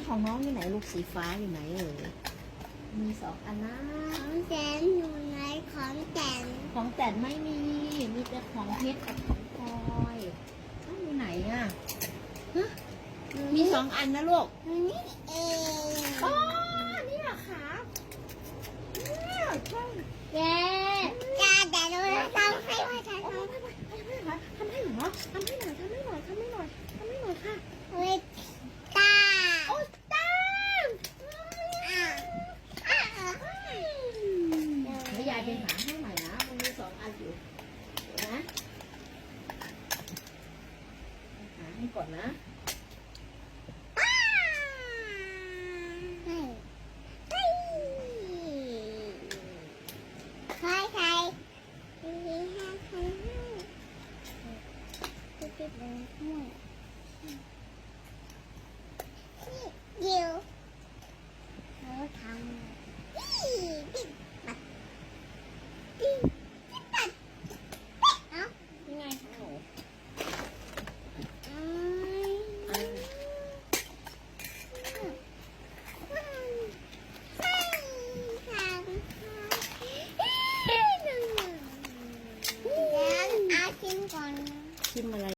ของน้องอยู่ไหนลูกสีฟ้าอยู่ไหนเอ่ยมีสองอันนะ ของแจนอยู่ไหนของแจน ของแต่ไม่มีมีแต่ของเพชรกับของพลอยอ้าวอยู่ไหนอ่ะฮะมีสองอันนะลูก นี่เอง อ๋อนี่เหรอคะเนี่ยใช่ เย้จ้าแต่เราทำให้ว่าจะทำ ทำให้เหรอทำให้หน่อยค่ะ เวตา โอ้ตาเดี๋ยวยายไปหาให้ใหม่นะมันมีสองอันอยู่เดี๋ยวนะหาให้ก่อนนะ ใครใครมีห้าใครให้จะเป็นห่วยเดี๋ยวเขาทำปิดปัดปิดปัดเอ้า นี่ไงของหนู ชิมก่อน ชิมอะไร